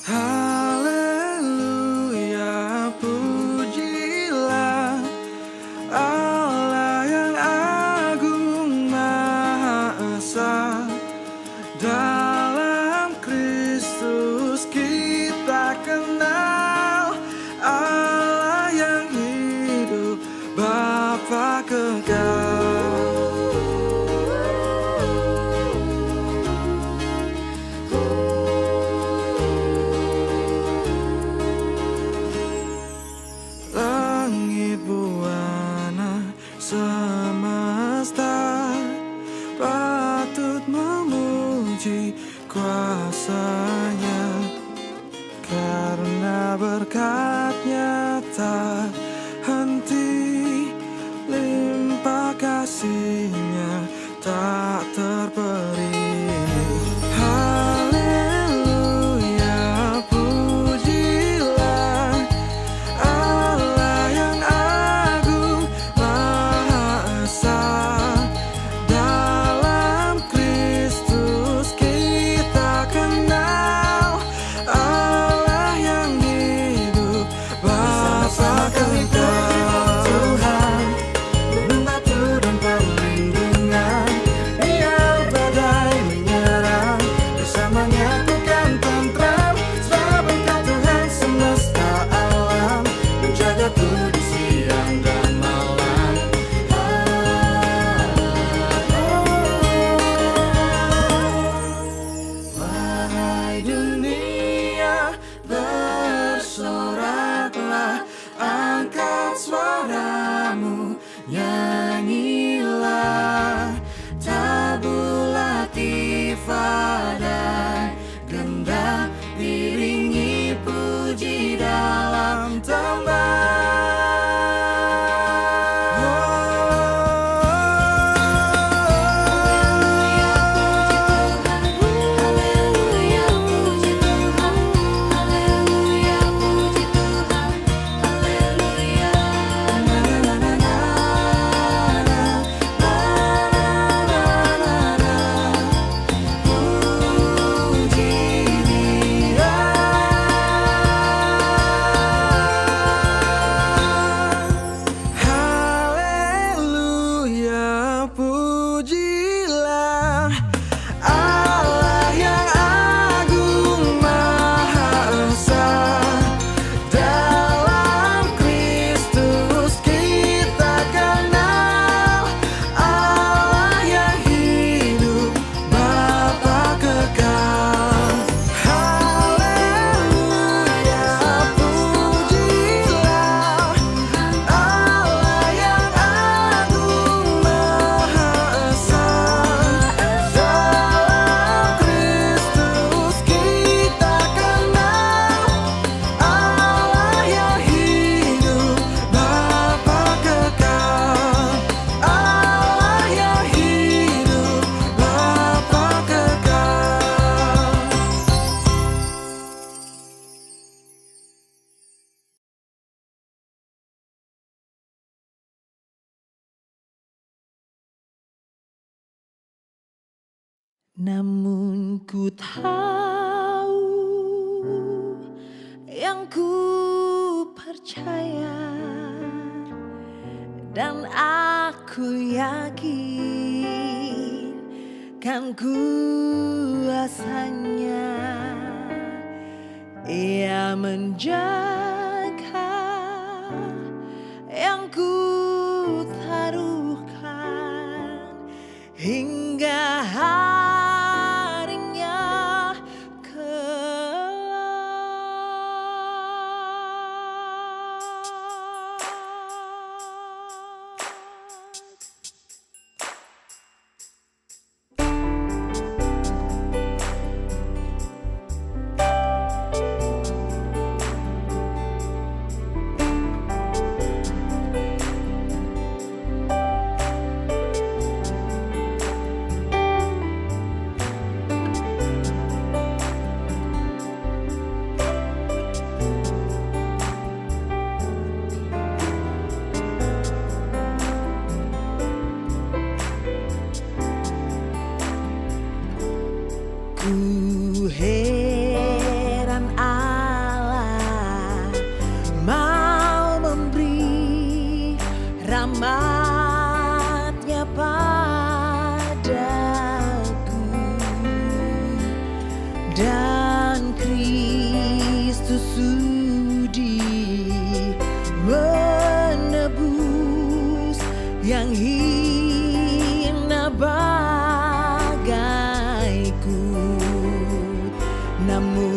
Haleluya, pujilah Allah yang agung maha esa. Dalam Kristus kita kenal Allah yang hidup, Bapa kekal. Langit buana semesta patut memuji kuasanya, karena berkat-Nya tak henti, limpah kasih-Nya tak terperi. Haleluya, pujilah Allah yang agung maha esa. Dalam Kristus kita kenal Allah yang hidup, Bapa kekal. Tuhan, gunung batu dan perlindungan, biar badai menyerang, bersamanya ku kan tentram. Sebab Engkau Tuhan semesta alam, menjagaku di siang dan malam. Wahai dunia, bersoraklah, angkat suaramu, nyanyilah. Tabula tifada, gendang diringi puji dalam Haleluya, puji Tuhan. Haleluya, puji Tuhan. Haleluya. Puji Dia. Haleluya, pujilah Allah yang agung maha esa. Dalam Kristus kita kenal Allah yang hidup, Bapa kekal. Haleluya, pujilah Allah yang agung maha esa. Dalam Kristus kita kenal Allah yang hidup, Bapa kekal. Allah yang hidup, Bapa kekal. Namun ku tahu yang ku percaya, dan aku yakin kan kuasanya. Ia menjaga yang ku taruhkan hingga harinya kelak.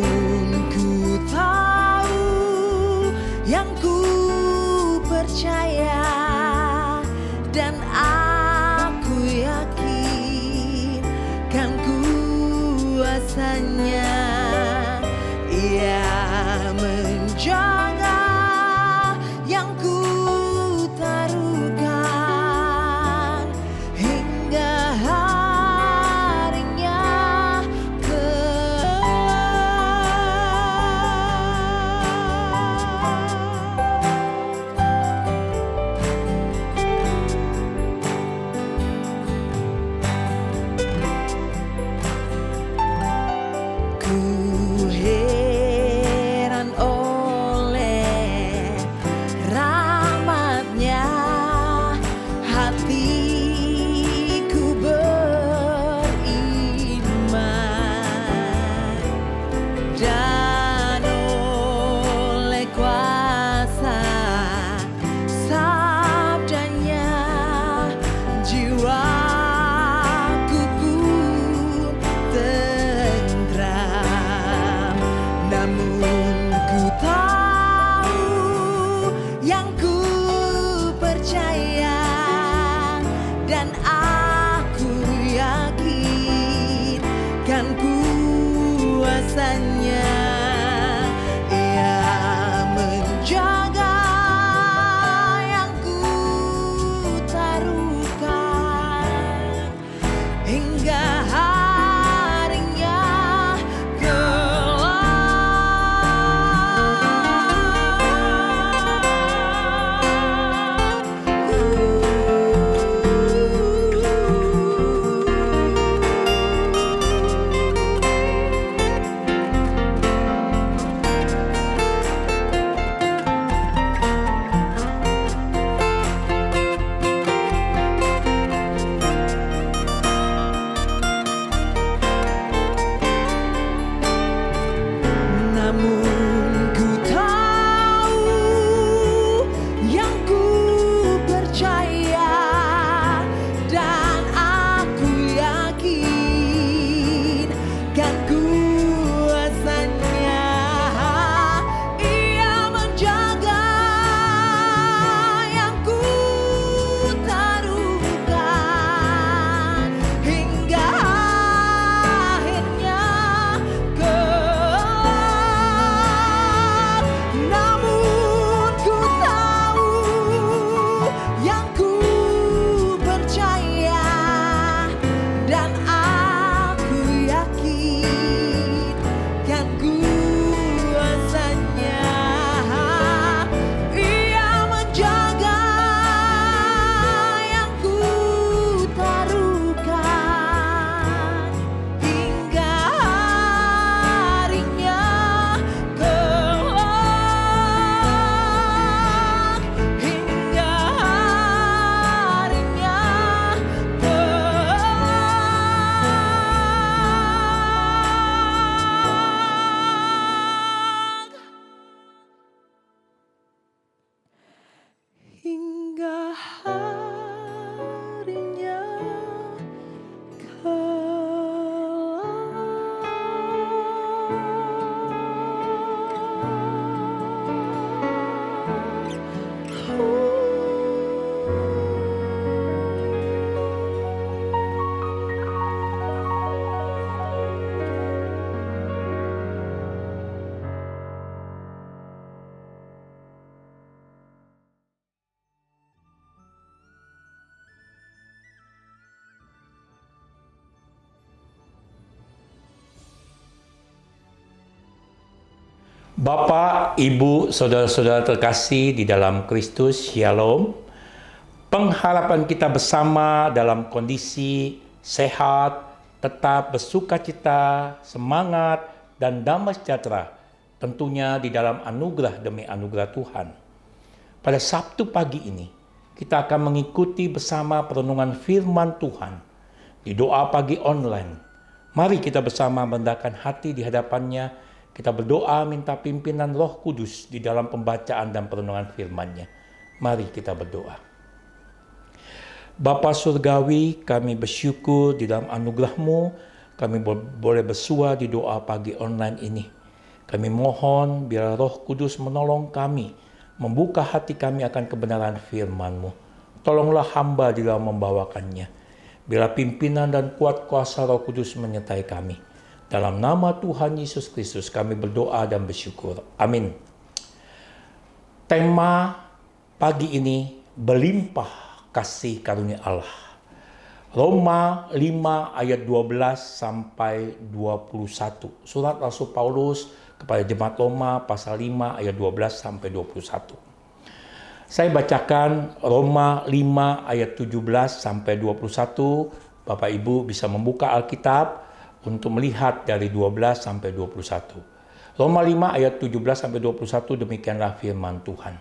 Namun ku tahu yang ku percaya, dan aku yakin kan kuasanya. Ia menjaga yang ku taruhkan hingga harinya ku heran oleh rahmatnya, hatiku beriman, dan oleh kuasa sabdanya jiwaku pun tentram. Namun ku tahu yang ku percaya, dan aku yakin kan kuasanya. Ia menjaga yang ku taruhkan hingga harinya namun ku tahu yang ku percaya, dan aku yakin kan kuasanya. Ia menjaga yang ku taruhkan hingga akhirnya kelak. Namun ku tahu yang ku percaya, dan aku yakin kan kuasanya. Ia menjaga yang ku taruhkan hingga harinya kelak, hingga harinya kelak, hingga harinya Bapak, Ibu, saudara-saudara terkasih di dalam Kristus, Shalom. Pengharapan kita bersama dalam kondisi sehat, tetap bersukacita, semangat, dan damai sejahtera, tentunya di dalam anugerah demi anugerah Tuhan. Pada Sabtu pagi ini, kita akan mengikuti bersama perenungan firman Tuhan di doa pagi online. Mari kita bersama merendahkan hati di hadapannya. Kita berdoa minta pimpinan Roh Kudus di dalam pembacaan dan perenungan firman-Nya. Mari kita berdoa. Bapa Surgawi, kami bersyukur di dalam anugerah-Mu, kami boleh bersua di doa pagi online ini. Kami mohon biar Roh Kudus menolong kami, membuka hati kami akan kebenaran firman-Mu. Tolonglah hamba di dalam membawakannya. Bila pimpinan dan kuat kuasa Roh Kudus menyertai kami. Dalam nama Tuhan Yesus Kristus kami berdoa dan bersyukur. Amin. Tema pagi ini berlimpah kasih karunia Allah. Roma 5 ayat 12 sampai 21. Surat Rasul Paulus kepada jemaat Roma pasal 5 ayat 12 sampai 21. Saya bacakan Roma 5 ayat 17 sampai 21. Bapak Ibu bisa membuka Alkitab untuk melihat dari 12 sampai 21. Roma 5 ayat 17 sampai 21 demikianlah firman Tuhan.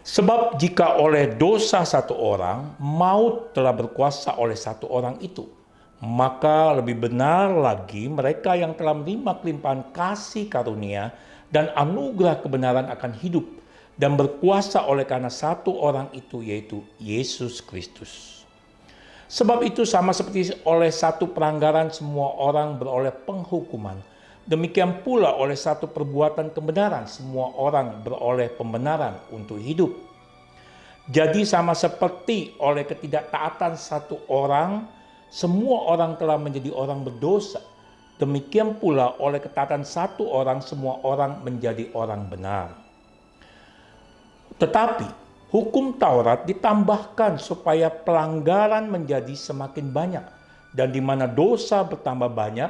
Sebab jika oleh dosa satu orang, maut telah berkuasa oleh satu orang itu, maka lebih benar lagi mereka yang telah menerima kelimpahan kasih karunia dan anugerah kebenaran akan hidup dan berkuasa oleh karena satu orang itu, yaitu Yesus Kristus. Sebab itu sama seperti oleh satu pelanggaran semua orang beroleh penghukuman, demikian pula oleh satu perbuatan kebenaran semua orang beroleh pembenaran untuk hidup. Jadi sama seperti oleh ketidaktaatan satu orang, semua orang telah menjadi orang berdosa. Demikian pula oleh ketaatan satu orang, semua orang menjadi orang benar. Tetapi hukum Taurat ditambahkan supaya pelanggaran menjadi semakin banyak. Dan di mana dosa bertambah banyak,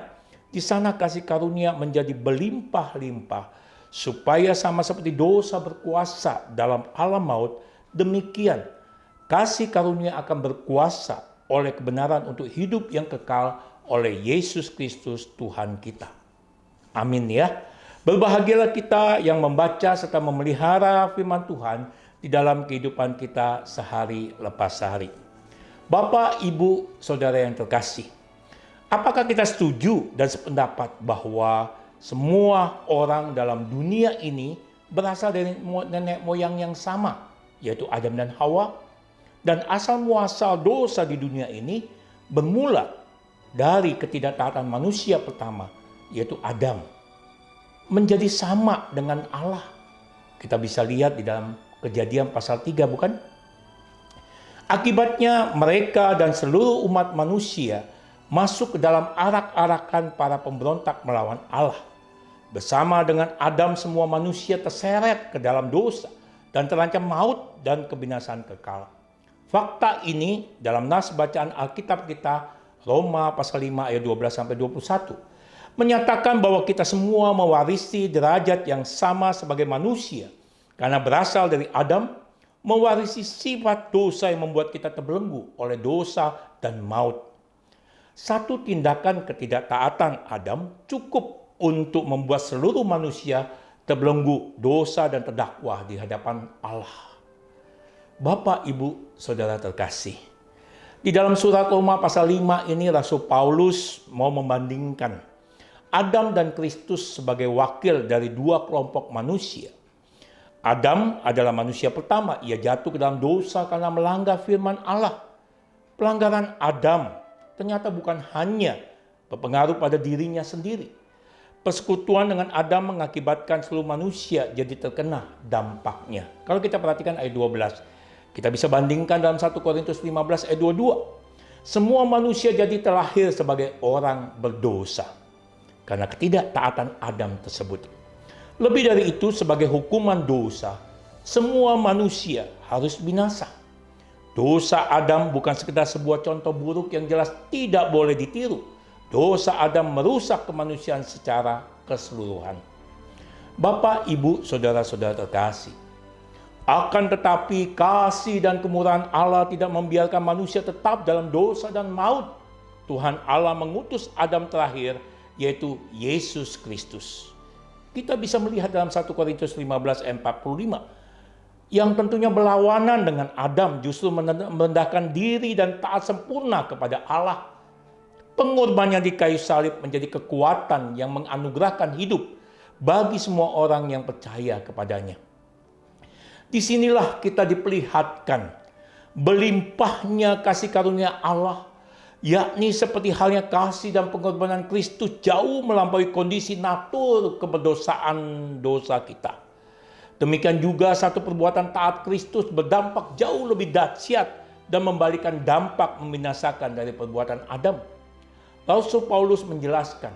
di sana kasih karunia menjadi berlimpah-limpah. Supaya sama seperti dosa berkuasa dalam alam maut, demikian kasih karunia akan berkuasa oleh kebenaran untuk hidup yang kekal oleh Yesus Kristus Tuhan kita. Amin ya. Berbahagialah kita yang membaca serta memelihara firman Tuhan di dalam kehidupan kita sehari lepas sehari. Bapak, Ibu, Saudara yang terkasih, apakah kita setuju dan sependapat bahwa semua orang dalam dunia ini berasal dari nenek moyang yang sama, yaitu Adam dan Hawa? Dan asal muasal dosa di dunia ini bermula dari ketidaktaatan manusia pertama, yaitu Adam, menjadi sama dengan Allah. Kita bisa lihat di dalam Kejadian pasal 3, bukan? Akibatnya mereka dan seluruh umat manusia masuk ke dalam arak-arakan para pemberontak melawan Allah. Bersama dengan Adam semua manusia terseret ke dalam dosa dan terancam maut dan kebinasaan kekal. Fakta ini dalam nas bacaan Alkitab kita, Roma pasal 5 ayat 12 sampai 21, menyatakan bahwa kita semua mewarisi derajat yang sama sebagai manusia karena berasal dari Adam, mewarisi sifat dosa yang membuat kita terbelenggu oleh dosa dan maut. Satu tindakan ketidaktaatan Adam cukup untuk membuat seluruh manusia terbelenggu dosa dan terdakwa di hadapan Allah. Bapak, Ibu, Saudara terkasih, di dalam surat Roma pasal 5 ini Rasul Paulus mau membandingkan Adam dan Kristus sebagai wakil dari dua kelompok manusia. Adam adalah manusia pertama, ia jatuh ke dalam dosa karena melanggar firman Allah. Pelanggaran Adam ternyata bukan hanya berpengaruh pada dirinya sendiri. Persekutuan dengan Adam mengakibatkan seluruh manusia jadi terkena dampaknya. Kalau kita perhatikan ayat 12, kita bisa bandingkan dalam 1 Korintus 15 ayat 22. Semua manusia jadi terlahir sebagai orang berdosa karena ketidaktaatan Adam tersebut. Lebih dari itu, sebagai hukuman dosa, semua manusia harus binasa. Dosa Adam bukan sekedar sebuah contoh buruk yang jelas tidak boleh ditiru. Dosa Adam merusak kemanusiaan secara keseluruhan. Bapak, Ibu, Saudara-saudara terkasih, akan tetapi kasih dan kemurahan Allah tidak membiarkan manusia tetap dalam dosa dan maut. Tuhan Allah mengutus Adam terakhir, yaitu Yesus Kristus. Kita bisa melihat dalam 1 Korintus 15 ayat 45, yang tentunya berlawanan dengan Adam, justru merendahkan diri dan taat sempurna kepada Allah. Pengorbanannya di kayu salib menjadi kekuatan yang menganugerahkan hidup bagi semua orang yang percaya kepadanya. Disinilah kita diperlihatkan berlimpahnya kasih karunia Allah yakni seperti halnya kasih dan pengorbanan Kristus jauh melampaui kondisi natur keberdosaan dosa kita. Demikian juga satu perbuatan taat Kristus berdampak jauh lebih dahsyat dan membalikan dampak membinasakan dari perbuatan Adam. Rasul Paulus menjelaskan,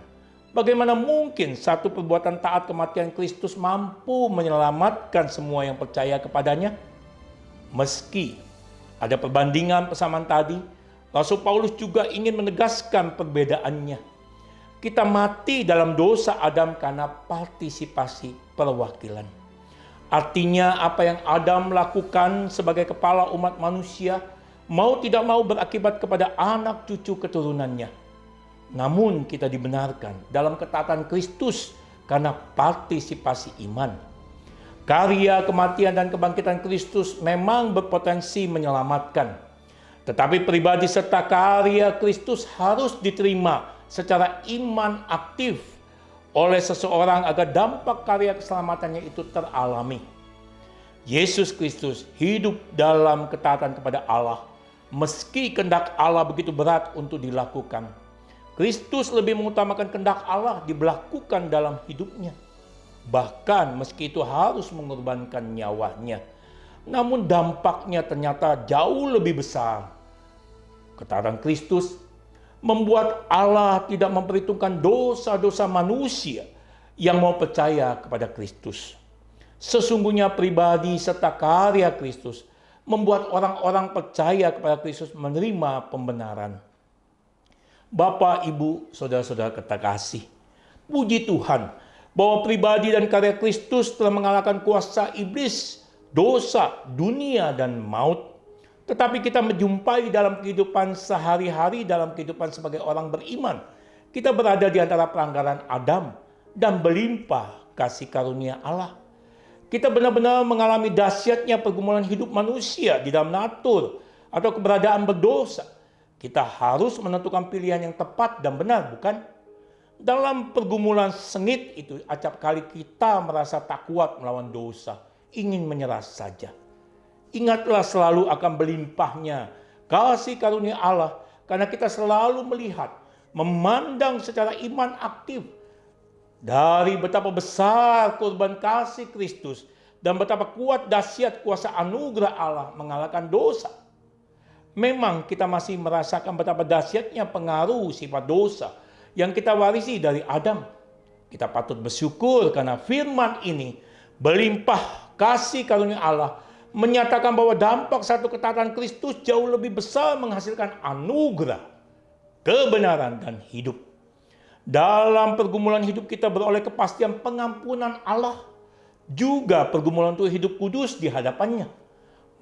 bagaimana mungkin satu perbuatan taat kematian Kristus mampu menyelamatkan semua yang percaya kepadanya? Meski ada perbandingan persamaan tadi, Rasul Paulus juga ingin menegaskan perbedaannya. Kita mati dalam dosa Adam karena partisipasi perwakilan. Artinya apa yang Adam lakukan sebagai kepala umat manusia mau tidak mau berakibat kepada anak cucu keturunannya. Namun kita dibenarkan dalam ketaatan Kristus karena partisipasi iman. Karya kematian dan kebangkitan Kristus memang berpotensi menyelamatkan. Tetapi pribadi serta karya Kristus harus diterima secara iman aktif oleh seseorang agar dampak karya keselamatannya itu teralami. Yesus Kristus hidup dalam ketaatan kepada Allah meski kehendak Allah begitu berat untuk dilakukan. Kristus lebih mengutamakan kehendak Allah diberlakukan dalam hidupnya. Bahkan meski itu harus mengorbankan nyawanya. Namun dampaknya ternyata jauh lebih besar. Ketaatan Kristus membuat Allah tidak memperhitungkan dosa-dosa manusia yang mau percaya kepada Kristus. Sesungguhnya pribadi serta karya Kristus membuat orang-orang percaya kepada Kristus menerima pembenaran. Bapak, Ibu, saudara-saudara terkasih, puji Tuhan bahwa pribadi dan karya Kristus telah mengalahkan kuasa iblis, dosa, dunia, dan maut. Tetapi kita menjumpai dalam kehidupan sehari-hari, dalam kehidupan sebagai orang beriman, kita berada di antara pelanggaran Adam dan berlimpah kasih karunia Allah. Kita benar-benar mengalami dahsyatnya pergumulan hidup manusia di dalam natur atau keberadaan berdosa. Kita harus menentukan pilihan yang tepat dan benar, bukan? Dalam pergumulan sengit itu, acap kali kita merasa tak kuat melawan dosa, ingin menyerah saja. Ingatlah selalu akan berlimpahnya kasih karunia Allah karena kita selalu melihat, memandang secara iman aktif dari betapa besar korban kasih Kristus dan betapa kuat dahsyat kuasa anugerah Allah mengalahkan dosa. Memang kita masih merasakan betapa dahsyatnya pengaruh sifat dosa yang kita warisi dari Adam. Kita patut bersyukur karena firman ini berlimpah kasih karunia Allah menyatakan bahwa dampak satu ketaatan Kristus jauh lebih besar menghasilkan anugerah, kebenaran, dan hidup. Dalam pergumulan hidup kita beroleh kepastian pengampunan Allah, juga pergumulan untuk hidup kudus di hadapannya.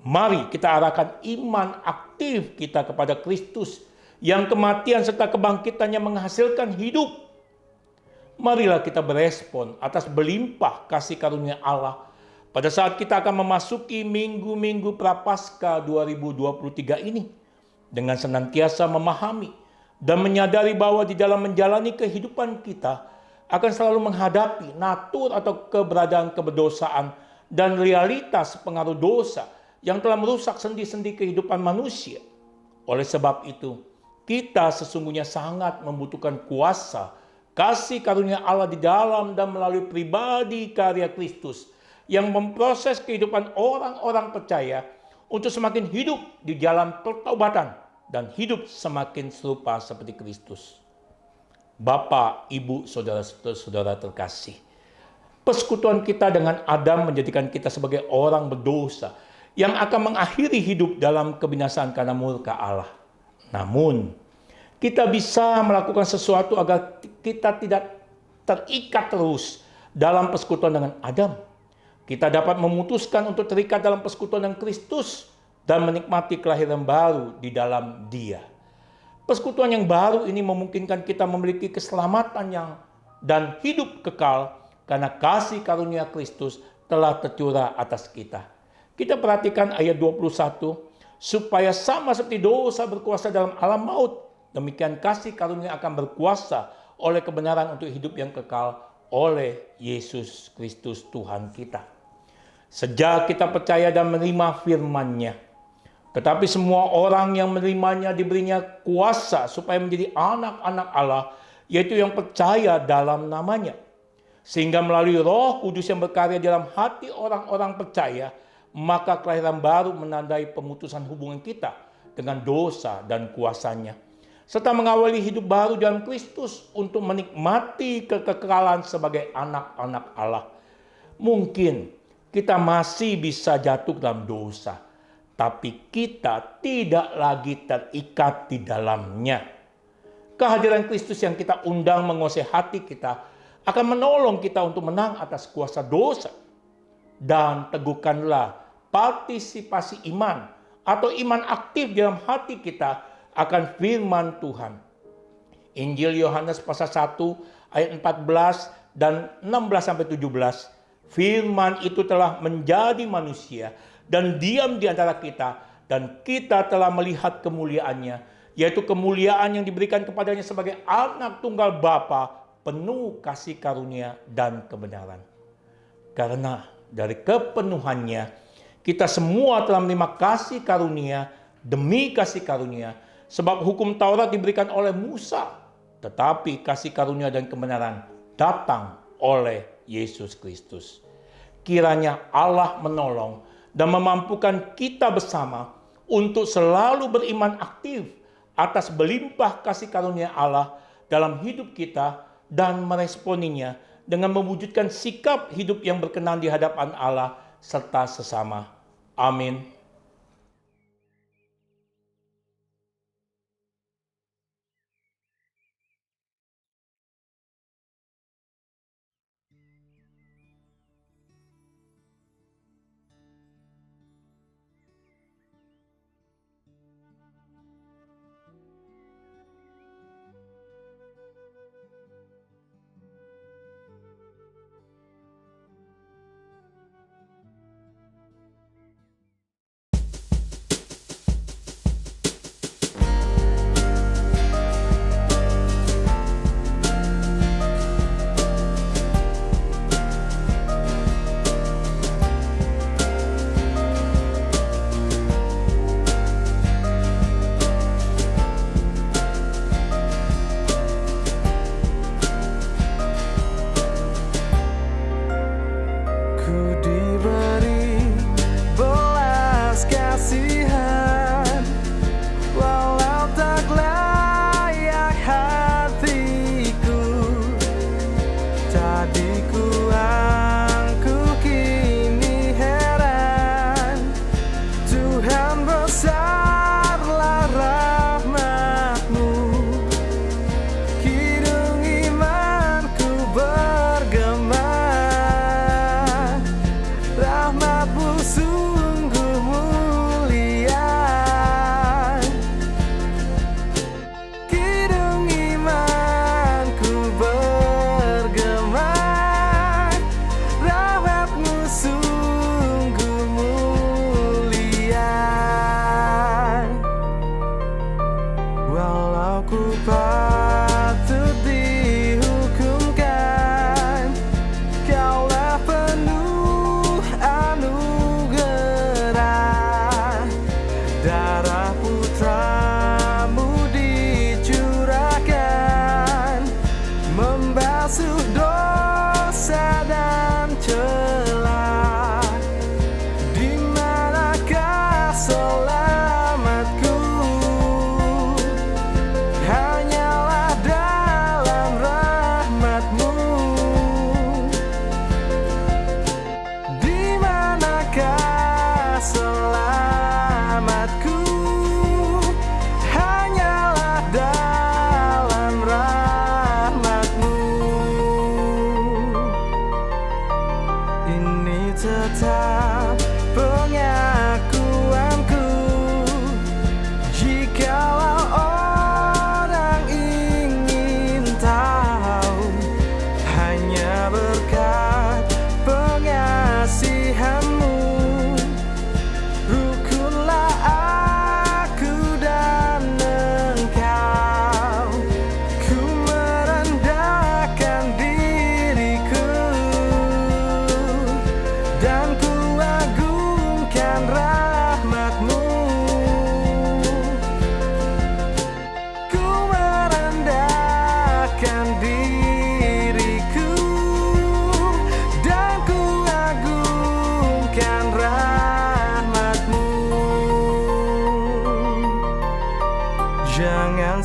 Mari kita arahkan iman aktif kita kepada Kristus yang kematian serta kebangkitannya menghasilkan hidup. Marilah kita berespon atas berlimpah kasih karunia Allah pada saat kita akan memasuki minggu-minggu Prapaskah 2023 ini dengan senantiasa memahami dan menyadari bahwa di dalam menjalani kehidupan kita akan selalu menghadapi natur atau keberadaan keberdosaan dan realitas pengaruh dosa yang telah merusak sendi-sendi kehidupan manusia. Oleh sebab itu, kita sesungguhnya sangat membutuhkan kuasa kasih karunia Allah di dalam dan melalui pribadi karya Kristus yang memproses kehidupan orang-orang percaya untuk semakin hidup di jalan pertobatan dan hidup semakin serupa seperti Kristus. Bapak, Ibu, saudara-saudara terkasih, persekutuan kita dengan Adam menjadikan kita sebagai orang berdosa yang akan mengakhiri hidup dalam kebinasaan karena murka Allah. Namun, kita bisa melakukan sesuatu agar kita tidak terikat terus dalam persekutuan dengan Adam. Kita dapat memutuskan untuk terikat dalam persekutuan dengan Kristus dan menikmati kelahiran baru di dalam Dia. Persekutuan yang baru ini memungkinkan kita memiliki keselamatan dan hidup kekal karena kasih karunia Kristus telah tercurah atas kita. Kita perhatikan ayat 21, supaya sama seperti dosa berkuasa dalam alam maut, demikian kasih karunia akan berkuasa oleh kebenaran untuk hidup yang kekal oleh Yesus Kristus Tuhan kita. Sejak kita percaya dan menerima firman-Nya, Tetapi semua orang yang menerimanya diberinya kuasa supaya menjadi anak-anak Allah, yaitu yang percaya dalam namanya. Sehingga melalui Roh Kudus yang berkarya dalam hati orang-orang percaya, maka kelahiran baru menandai pemutusan hubungan kita dengan dosa dan kuasanya, serta mengawali hidup baru dalam Kristus untuk menikmati kekekalan sebagai anak-anak Allah. Mungkin kita masih bisa jatuh dalam dosa, tapi kita tidak lagi terikat di dalamnya. Kehadiran Kristus yang kita undang menguasai hati kita akan menolong kita untuk menang atas kuasa dosa. Dan teguhkanlah partisipasi iman atau iman aktif dalam hati kita akan firman Tuhan. Injil Yohanes pasal 1 ayat 14 dan 16-17. Firman itu telah menjadi manusia dan diam di antara kita, dan kita telah melihat kemuliaannya, yaitu kemuliaan yang diberikan kepadanya sebagai anak tunggal Bapa, penuh kasih karunia dan kebenaran. Karena dari kepenuhannya, kita semua telah menerima kasih karunia demi kasih karunia. Sebab hukum Taurat diberikan oleh Musa, tetapi kasih karunia dan kebenaran datang oleh Yesus Kristus. Kiranya Allah menolong dan memampukan kita bersama untuk selalu beriman aktif atas berlimpah kasih karunia Allah dalam hidup kita dan meresponinya dengan mewujudkan sikap hidup yang berkenan di hadapan Allah serta sesama. Amin. Dan ku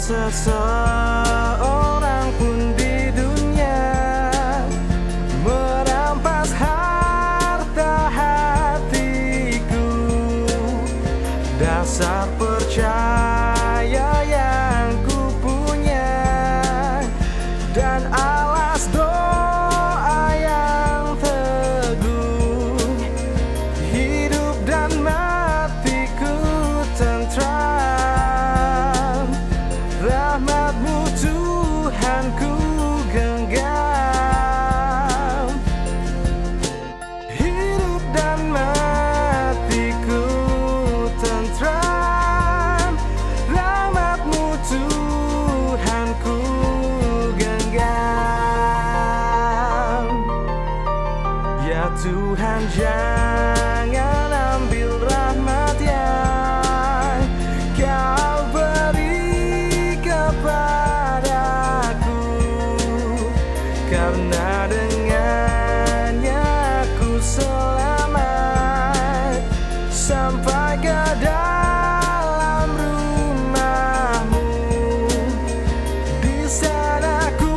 seseorang pun di dunia merampas harta hatiku. Dasar percaya yang ku punya dan alas doa yang teguh, hidup dan matiku tentram. Rahmat-Mu Tuhan ku genggam, hidup dan matiku tentram. Rahmat-Mu Tuhan ku genggam. Ya Tuhan, jangan ambil rahmat yang Kau beri kepadaku, karena dengannya aku selamat sampai ke dalam rumah-Mu. Di sana ku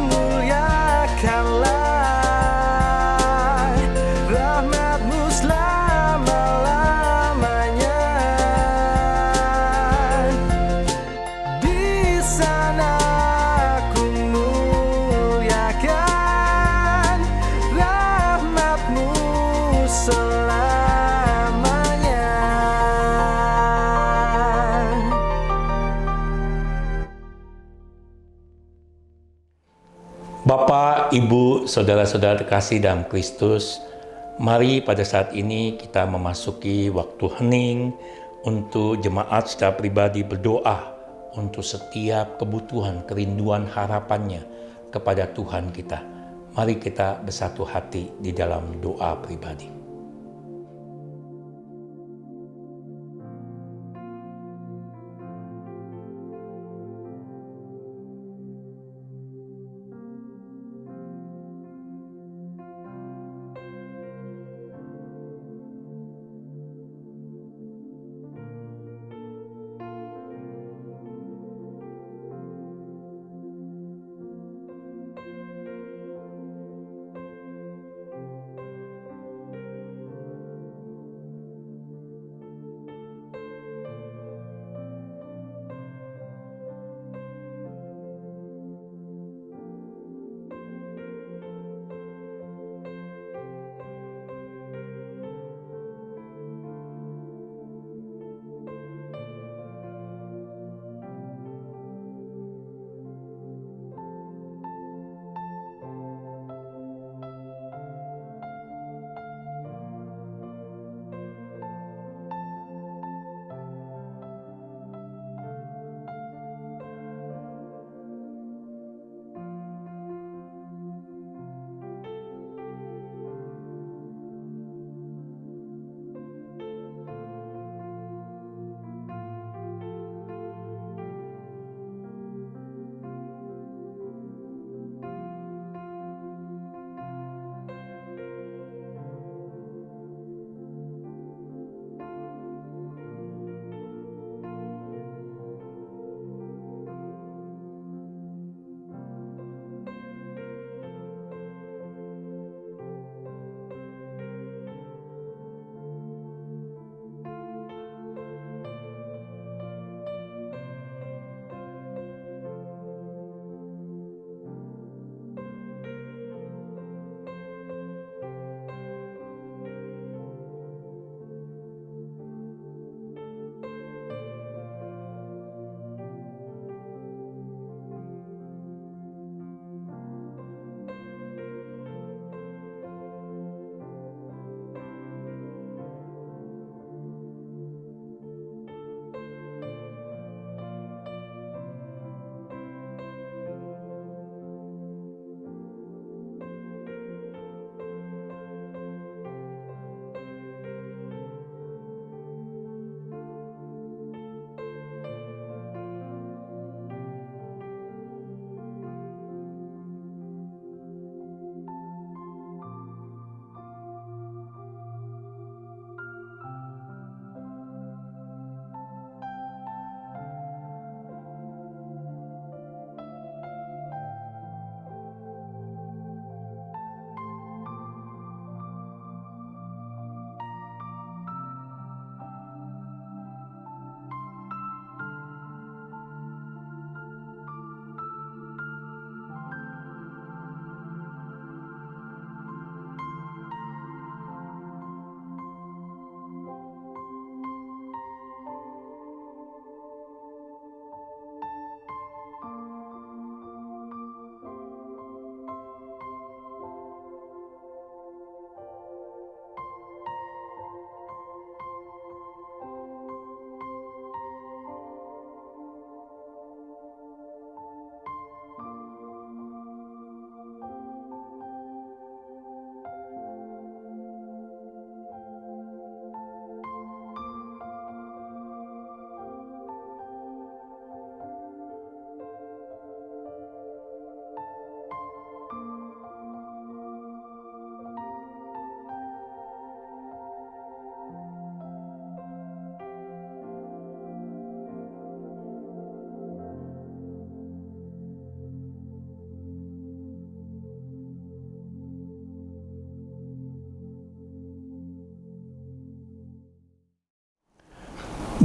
muliakanlah rahmat-Mu selama-lamanya. Di sana ku muliakan rahmat-Mu selamanya. Bapak, Ibu, saudara-saudara terkasih dalam Kristus, mari pada saat ini kita memasuki waktu hening untuk jemaat secara pribadi berdoa untuk setiap kebutuhan, kerinduan, harapannya kepada Tuhan kita. Mari kita bersatu hati di dalam doa pribadi.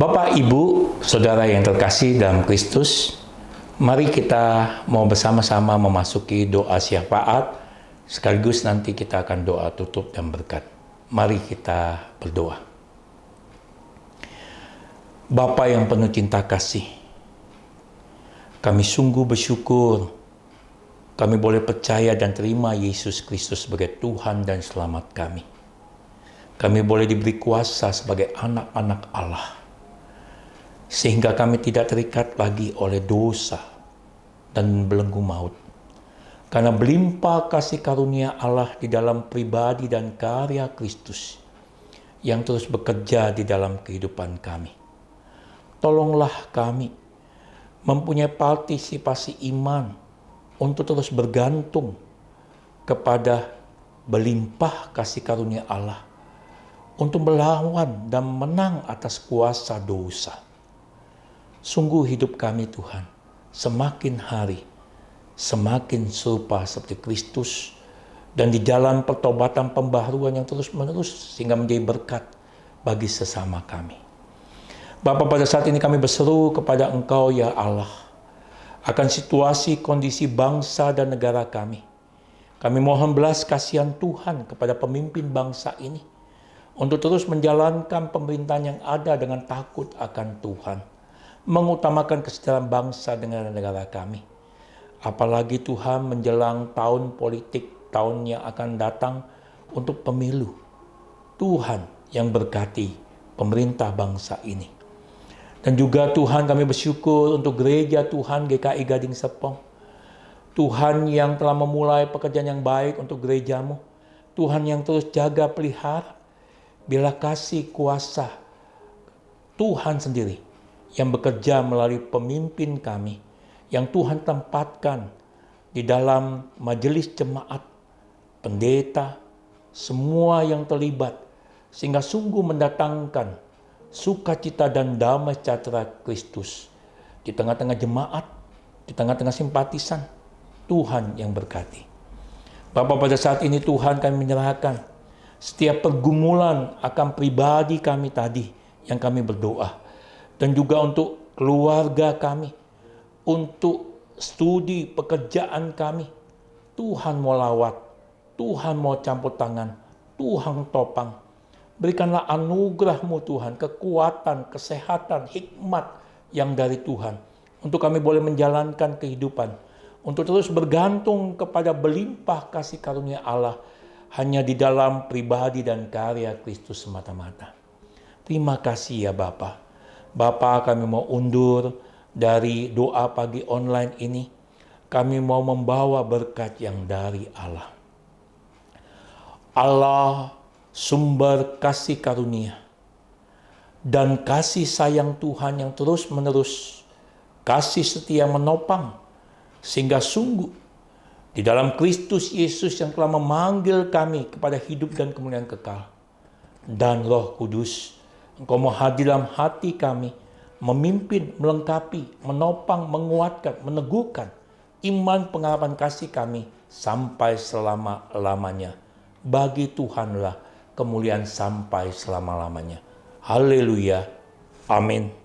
Bapak, Ibu, Saudara yang terkasih dalam Kristus, mari kita mau bersama-sama memasuki doa syafaat, sekaligus nanti kita akan doa tutup dan berkat. Mari kita berdoa. Bapa yang penuh cinta kasih, kami sungguh bersyukur kami boleh percaya dan terima Yesus Kristus sebagai Tuhan dan Selamat kami. Kami boleh diberi kuasa sebagai anak-anak Allah, sehingga kami tidak terikat lagi oleh dosa dan belenggu maut. Karena berlimpah kasih karunia Allah di dalam pribadi dan karya Kristus yang terus bekerja di dalam kehidupan kami. Tolonglah kami mempunyai partisipasi iman untuk terus bergantung kepada berlimpah kasih karunia Allah untuk melawan dan menang atas kuasa dosa. Sungguh hidup kami Tuhan semakin hari semakin serupa seperti Kristus dan di jalan pertobatan pembaharuan yang terus-menerus sehingga menjadi berkat bagi sesama kami. Bapa, pada saat ini kami berseru kepada Engkau ya Allah akan situasi kondisi bangsa dan negara kami. Kami mohon belas kasihan Tuhan kepada pemimpin bangsa ini untuk terus menjalankan pemerintahan yang ada dengan takut akan Tuhan, mengutamakan kesejahteraan bangsa dengan negara kami. Apalagi Tuhan menjelang tahun politik, tahun yang akan datang untuk pemilu. Tuhan yang berkati pemerintah bangsa ini. Dan juga Tuhan kami bersyukur untuk gereja Tuhan GKI Gading Serpong. Tuhan yang telah memulai pekerjaan yang baik untuk gerejamu. Tuhan yang terus jaga pelihara. Bila kasih kuasa Tuhan sendiri yang bekerja melalui pemimpin kami, yang Tuhan tempatkan di dalam majelis jemaat, pendeta, semua yang terlibat, sehingga sungguh mendatangkan sukacita dan damai sejahtera Kristus di tengah-tengah jemaat, di tengah-tengah simpatisan. Tuhan yang berkati. Bapa, pada saat ini Tuhan kami menyerahkan setiap pergumulan akan pribadi kami tadi yang kami berdoa, dan juga untuk keluarga kami, untuk studi pekerjaan kami. Tuhan mau lawat, Tuhan mau campur tangan, Tuhan topang. Berikanlah anugerah-Mu Tuhan, kekuatan, kesehatan, hikmat yang dari Tuhan, untuk kami boleh menjalankan kehidupan, untuk terus bergantung kepada berlimpah kasih karunia Allah hanya di dalam pribadi dan karya Kristus semata-mata. Terima kasih ya Bapa. Bapa, kami mau undur dari doa pagi online ini. Kami mau membawa berkat yang dari Allah. Allah sumber kasih karunia dan kasih sayang Tuhan yang terus-menerus, kasih setia menopang, sehingga sungguh di dalam Kristus Yesus yang telah memanggil kami kepada hidup dan kemuliaan kekal. Dan Roh Kudus, Engkau mau hadir dalam hati kami, memimpin, melengkapi, menopang, menguatkan, meneguhkan iman pengharapan kasih kami sampai selama-lamanya. Bagi Tuhanlah kemuliaan sampai selama-lamanya. Haleluya. Amin.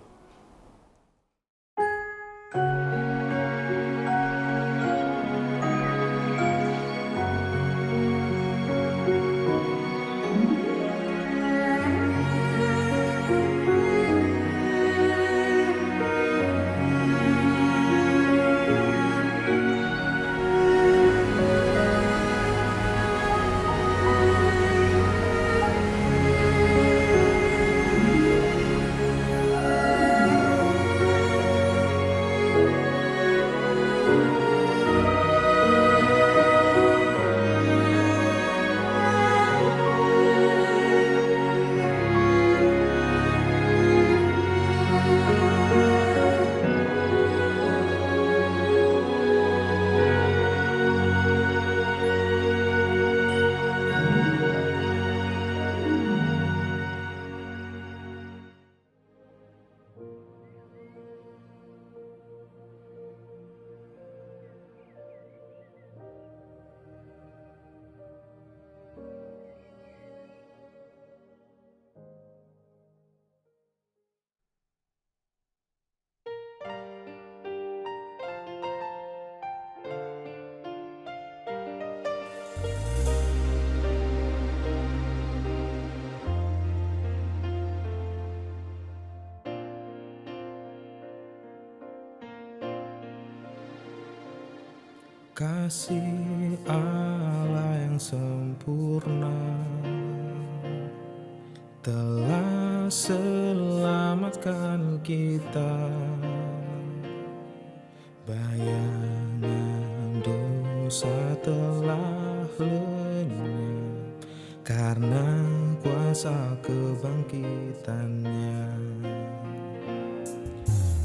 Kasih Allah yang sempurna telah selamatkan kita. Bayangan dosa telah lenyap karena kuasa kebangkitannya.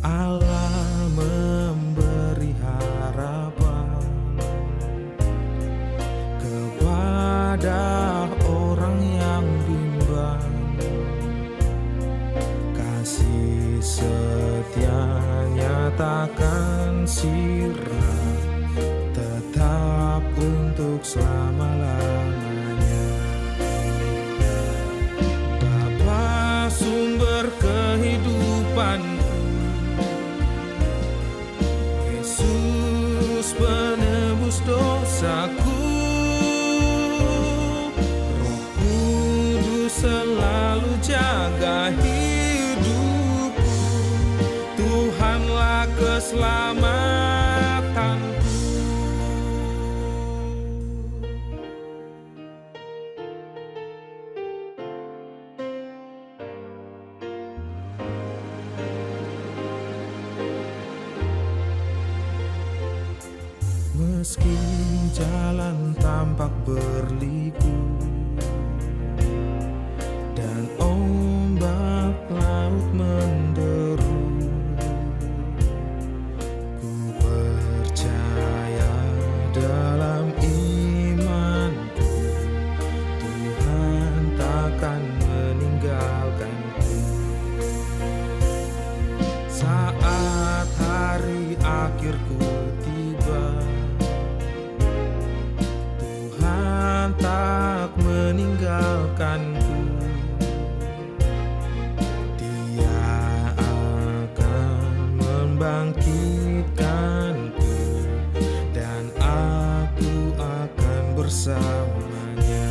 Allah memberi harapan kepada orang yang bimbang. Kasih setianya takkan sirna, tetap untuk selama-lamanya. Bapa sumber kehidupanku, Yesus penebus dosaku. Roh Kudus selalu jaga hidupku, Tuhanlah keselamatanku. Meski jalan tampak berliku dan ombak laut menderu, ku percaya dalam imanku, Tuhan takkan meninggalkanku. Saat hari akhirku tiba, Tuhan tak meninggalkanku. Dia akan membangkitkanku dan aku akan bersamanya.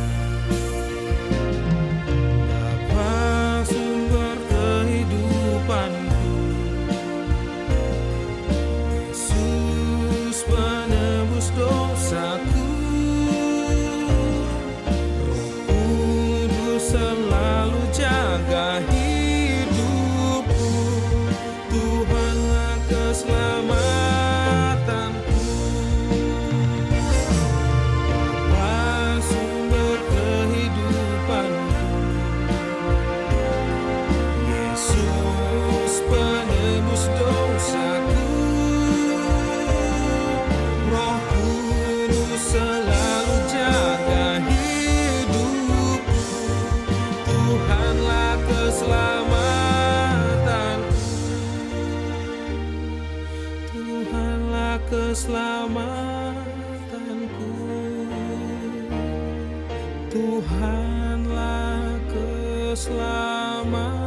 Bapa sumber kehidupanku, Yesus penebus dosaku. Selalu jaga hidupku, Tuhanlah keselamatanku. Bapa sumber kehidupanku, Yesus penebus dosaku. Roh Kudus selalu jaga hidupku, Tuhanlah keselamatanku. Tuhanlah keselamatanku. Tuhanlah keselamatanku.